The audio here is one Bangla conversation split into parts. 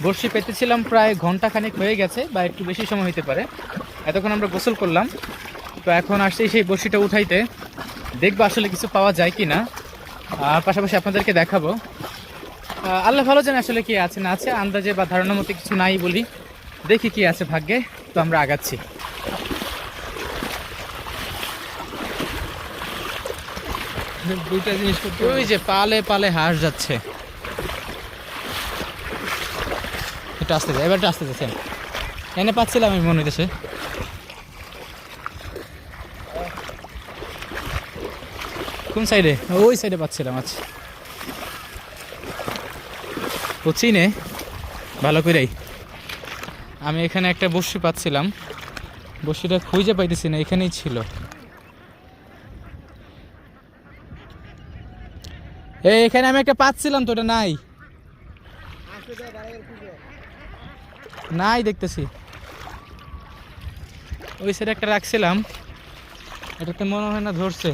বড়শি পেতেছিলাম প্রায় ঘন্টাখানেক হয়ে গেছে বা একটু বেশি সময় হতে পারে। এতক্ষণ আমরা গোসল করলাম, তো এখন আসছি সেই বড়শিটা উঠাইতে, দেখবো আসলে কিছু পাওয়া যায় কি না, আর পাশাপাশি আপনাদেরকে দেখাবো। আল্লাহ ভালো জানে আসলে কি আছে না আছে, আন্দাজে বা ধারণার মতো কিছু নাই বলি, দেখি কি আছে ভাগ্যে। তো আমরা আগাচ্ছি। দুইটা জিনিস করতে ওই যে পালে পালে হাঁস যাচ্ছে, এটা আসতে যায়, এবারটা আসতে যাচ্ছে, এনে পাচ্ছিলাম আমি মনে হইতেছে। কোন সাইডে? ওই সাইডে পাচ্ছিলাম। আচ্ছা বুঝছি নে ভালো করেই। আমি এখানে একটা বড়শি পাচ্ছিলাম, বড়শিটা খুঁজে পাইতেছি না, এখানেই ছিল। এখানে আমি একটা পাচ্ছিলাম তো, ওটা নাই, নাই দেখতেছি। ওই সাইডে একটা রাখছিলাম, এটাতে মনে হয় না ধরছে।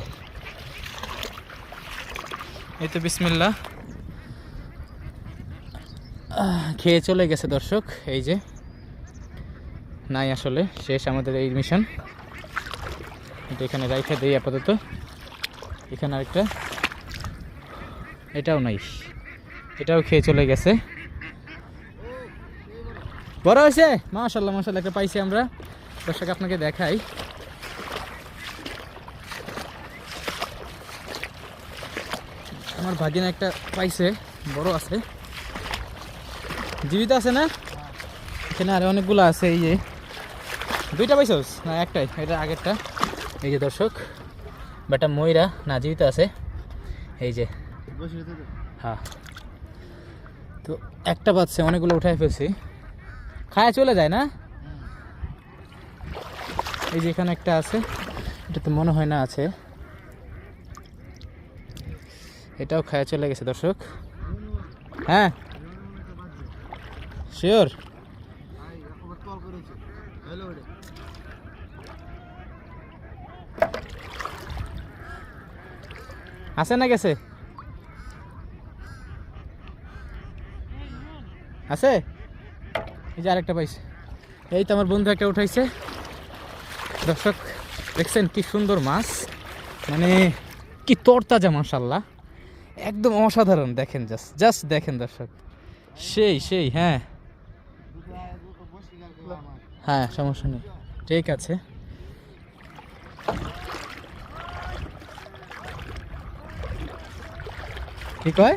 এই তো বিসমিল্লাহ, খেয়ে চলে গেছে দর্শক। এই যে নাই, আসলে শেষ আমাদের এই মিশন। এটা এখানে রাইখা দিই আপাতত। এখানে আরেকটা, এটাও নাই, এটাও খেয়ে চলে গেছে। বড় হয়েছে মাশাআল্লাহ, মাশাআল্লাহ একটা পাইছি আমরা। দর্শক আপনাকে দেখাই, আমার ভাগিনা একটা পাইছে, বড় আছে, জীবিত আছে না? এখানে আরো অনেকগুলো আছে। এই যে দুইটা পাইছস না একটাই? এটা আগেরটা। এই যে দর্শক, বেটা ময়রা না জীবিত আছে। এই যে হ্যাঁ, তো একটা পাচ্ছে, অনেকগুলো উঠাই ফেলছি, খায় চলে যায় না। এই যে এখানে একটা আছে, এটা তো মনে হয় না আছে, এটাও খায় চলে গেছে দর্শক। হ্যাঁ শিওর। আছে না গেছে? আছে, এই যে আরেকটা পাইছে। এই তো আমার বন্ধু একটা উঠাইছে দর্শক, দেখছেন কি সুন্দর মাছ, মানে কি তরতাজা, মাশাআল্লাহ একদম অসাধারণ। দেখেন জাস্ট জাস্ট দেখেন দর্শক, সেই সেই। হ্যাঁ হ্যাঁ সমস্যা নেই, ঠিক আছে। কি কয়?